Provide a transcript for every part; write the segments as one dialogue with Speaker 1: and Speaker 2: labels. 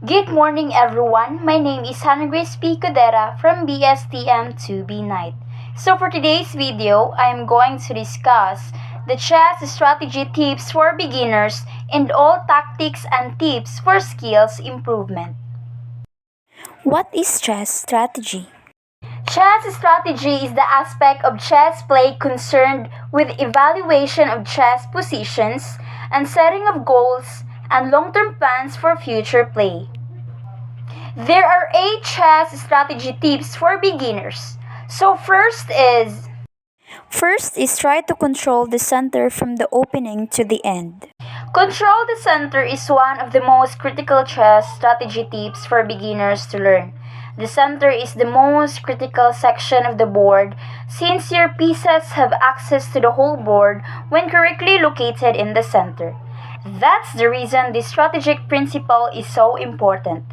Speaker 1: Good morning, everyone. My name is Hannah Grace P. Codera from BSTM 2B Night. So, for today's video, I am going to discuss the chess strategy tips for beginners and all tactics and tips for skills improvement.
Speaker 2: What is chess strategy?
Speaker 1: Chess strategy is the aspect of chess play concerned with evaluation of chess positions and setting of goals and long-term plans for future play. There are 8 chess strategy tips for beginners. So
Speaker 2: First is try to control the center from the opening to the end.
Speaker 1: control the center is one of the most critical chess strategy tips for beginners to learn. The center is the most critical section of the board since your pieces have access to the whole board when correctly located in the center. That's the reason this strategic principle is so important.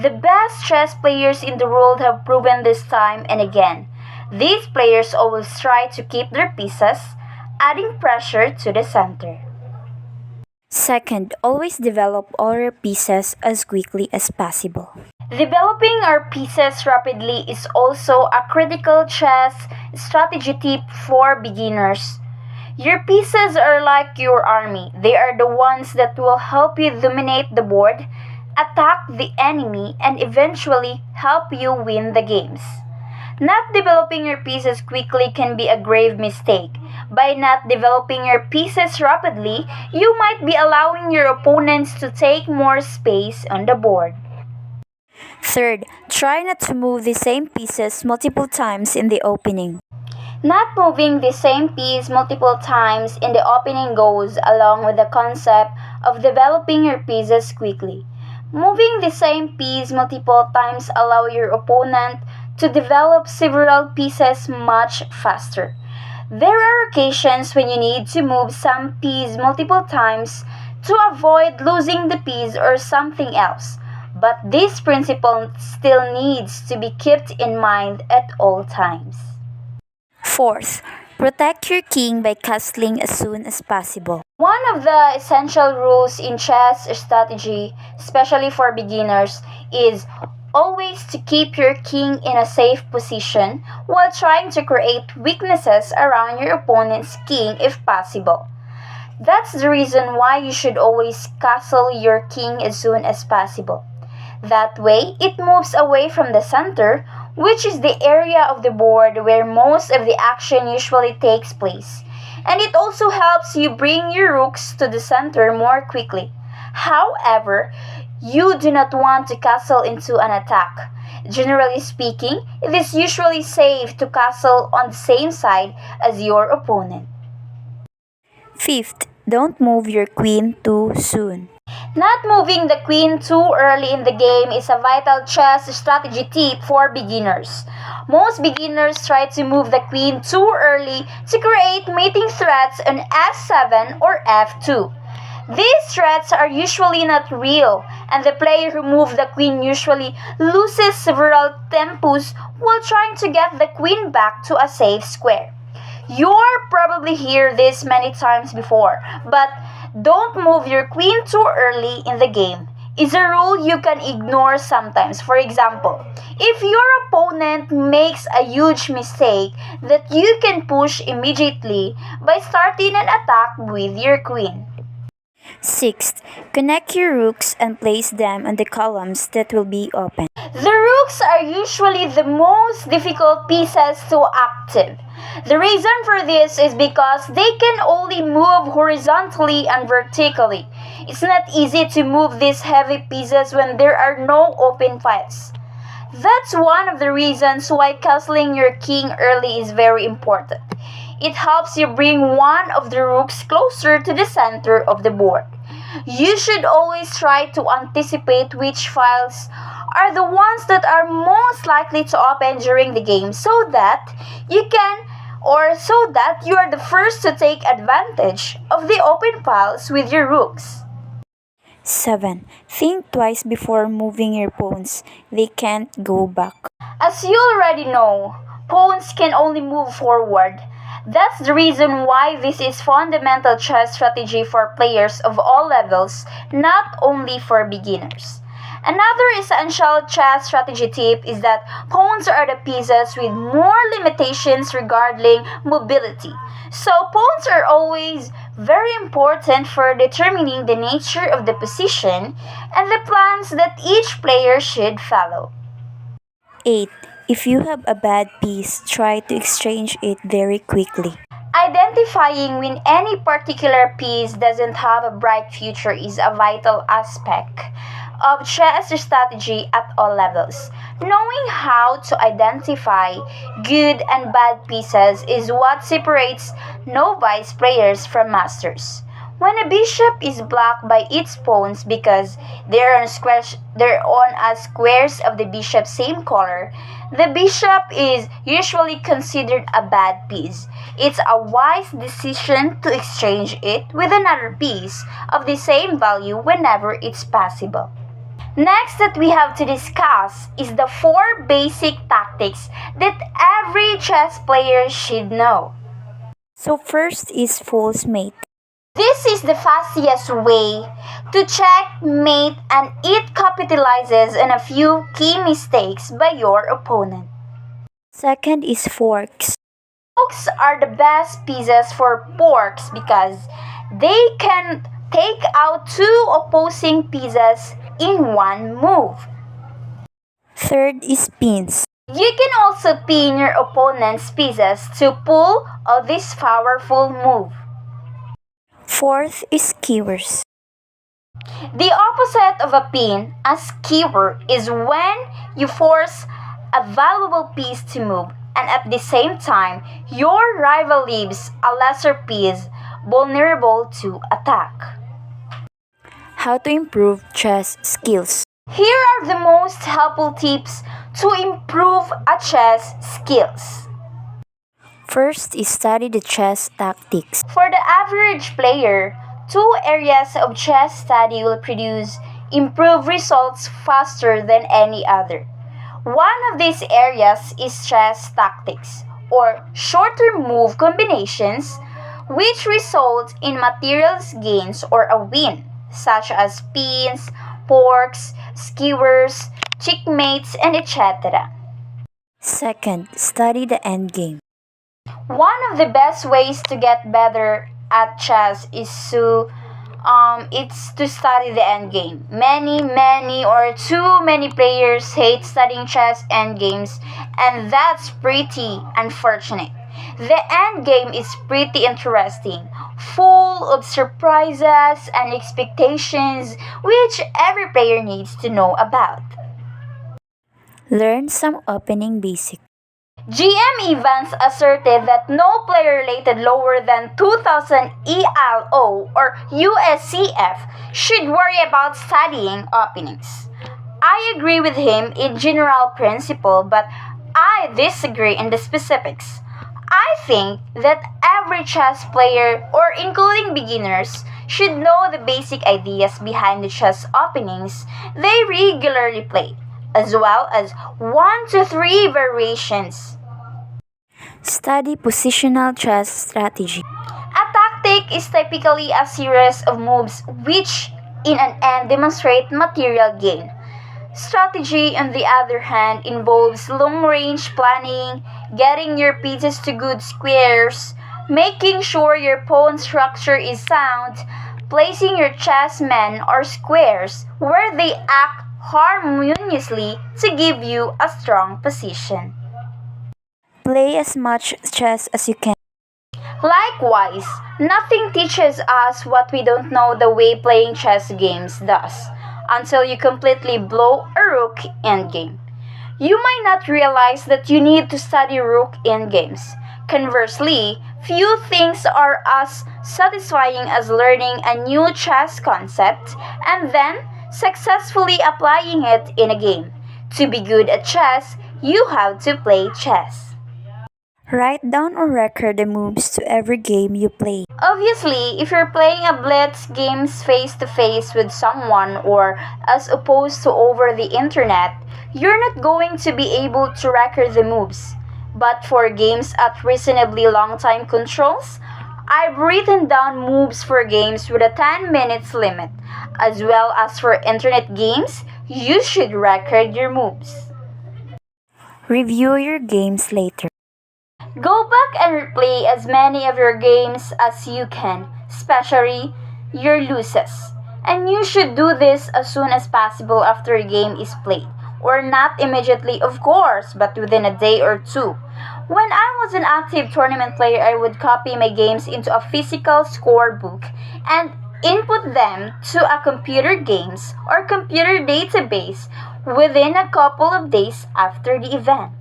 Speaker 1: The best chess players in the world have proven this time and again. These players always try to keep their pieces, adding pressure to the center.
Speaker 2: Second, always develop all your pieces as quickly as possible.
Speaker 1: Developing our pieces rapidly is also a critical chess strategy tip for beginners. Your pieces are like your army. They are the ones that will help you dominate the board, attack the enemy, and eventually help you win the games. Not developing your pieces quickly can be a grave mistake. By not developing your pieces rapidly, you might be allowing your opponents to take more space on the board.
Speaker 2: Third, try not to move the same pieces multiple times in the opening.
Speaker 1: Not moving the same piece multiple times in the opening goes along with the concept of developing your pieces quickly. Moving the same piece multiple times allow your opponent to develop several pieces much faster. There are occasions when you need to move some piece multiple times to avoid losing the piece or something else, but this principle still needs to be kept in mind at all times.
Speaker 2: Fourth, protect your king by castling as soon as possible.
Speaker 1: One of the essential rules in chess strategy, especially for beginners, is always to keep your king in a safe position while trying to create weaknesses around your opponent's king if possible. That's the reason why you should always castle your king as soon as possible. That way, it moves away from the center, which is the area of the board where most of the action usually takes place. And it also helps you bring your rooks to the center more quickly. However, you do not want to castle into an attack. Generally speaking, it is usually safe to castle on the same side as your opponent.
Speaker 2: Fifth, don't move your queen too soon.
Speaker 1: Not moving the queen too early in the game is a vital chess strategy tip for beginners. Most beginners try to move the queen too early to create mating threats on f7 or f2. These threats are usually not real, and the player who moves the queen usually loses several tempos while trying to get the queen back to a safe square. You're probably heard this many times before, but don't move your queen too early in the game. It's a rule you can ignore sometimes. For example, if your opponent makes a huge mistake that you can push immediately by starting an attack with your queen.
Speaker 2: Sixth, connect your rooks and place them on the columns that will be open.
Speaker 1: The rooks are usually the most difficult pieces to active. The reason for this is because they can only move horizontally and vertically. It's not easy to move these heavy pieces when there are no open files. That's one of the reasons why castling your king early is very important. It helps you bring one of the rooks closer to the center of the board. You should always try to anticipate which files are the ones that are most likely to open during the game so that you are the first to take advantage of the open files with your rooks.
Speaker 2: 7. Think twice before moving your pawns. They can't go back.
Speaker 1: As you already know, pawns can only move forward. That's the reason why this is fundamental chess strategy for players of all levels, not only for beginners. Another essential chess strategy tip is that pawns are the pieces with more limitations regarding mobility. So pawns are always very important for determining the nature of the position and the plans that each player should follow.
Speaker 2: 8. If you have a bad piece, try to exchange it very quickly.
Speaker 1: Identifying when any particular piece doesn't have a bright future is a vital aspect of chess strategy at all levels. Knowing how to identify good and bad pieces is what separates novice players from masters. When a bishop is blocked by its pawns because they're on a squares of the bishop's same color, the bishop is usually considered a bad piece. It's a wise decision to exchange it with another piece of the same value whenever it's possible. Next that we have to discuss is the four basic tactics that every chess player should know.
Speaker 2: So first is false mate.
Speaker 1: This is the fastest way to checkmate and it capitalizes on a few key mistakes by your opponent.
Speaker 2: Second is forks.
Speaker 1: Forks are the best pieces for porks because they can take out two opposing pieces in one move.
Speaker 2: Third is pins.
Speaker 1: You can also pin your opponent's pieces to pull of this powerful move.
Speaker 2: Fourth is skewers.
Speaker 1: The opposite of a pin, a skewer, is when you force a valuable piece to move and at the same time your rival leaves a lesser piece vulnerable to attack.
Speaker 2: How to improve chess skills.
Speaker 1: Here are the most helpful tips to improve a chess skills.
Speaker 2: First is study the chess tactics.
Speaker 1: For the average player, two areas of chess study will produce improved results faster than any other. One of these areas is chess tactics, or shorter move combinations, which result in materials gains or a win, such as pins, forks, skewers, checkmates, and etc.
Speaker 2: Second, study the endgame.
Speaker 1: One of the best ways to get better at chess is to study the endgame. Many or too many players hate studying chess endgames, and that's pretty unfortunate. The endgame is pretty interesting, full of surprises and expectations which every player needs to know about.
Speaker 2: Learn some opening basics.
Speaker 1: GM Evans asserted that no player rated lower than 2000 ELO or USCF should worry about studying openings. I agree with him in general principle, but I disagree in the specifics. I think that every chess player, or including beginners, should know the basic ideas behind the chess openings they regularly play, as well as 1 to 3 variations.
Speaker 2: Study positional chess strategy.
Speaker 1: A tactic is typically a series of moves which, in an end, demonstrate material gain. Strategy, on the other hand, involves long-range planning, getting your pieces to good squares, making sure your pawn structure is sound, placing your chessmen or squares where they act harmoniously to give you a strong position.
Speaker 2: Play as much chess as you can.
Speaker 1: Likewise, nothing teaches us what we don't know the way playing chess games does, until you completely blow a rook endgame. You might not realize that you need to study rook endgames. Conversely, few things are as satisfying as learning a new chess concept and then successfully applying it in a game. To be good at chess, you have to play chess.
Speaker 2: Write down or record the moves to every game you play.
Speaker 1: Obviously, if you're playing a blitz games face to face with someone or as opposed to over the internet, you're not going to be able to record the moves. But for games at reasonably long time controls, I've written down moves for games with a 10 minutes limit, as well as for internet games, You should record your moves.
Speaker 2: Review your games later.
Speaker 1: Go back and replay as many of your games as you can, especially your losses. And you should do this as soon as possible after a game is played. Or not immediately, of course, but within a day or two. When I was an active tournament player, I would copy my games into a physical scorebook and input them to a computer games or computer database within a couple of days after the event.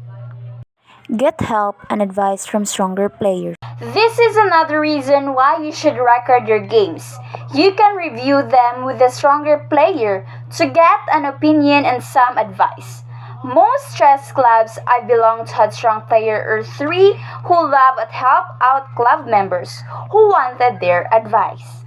Speaker 2: Get help and advice from stronger players.
Speaker 1: This is another reason why you should record your games. You can review them with a stronger player to get an opinion and some advice. Most chess clubs I belong to had strong player or three who love and help out club members who wanted their advice.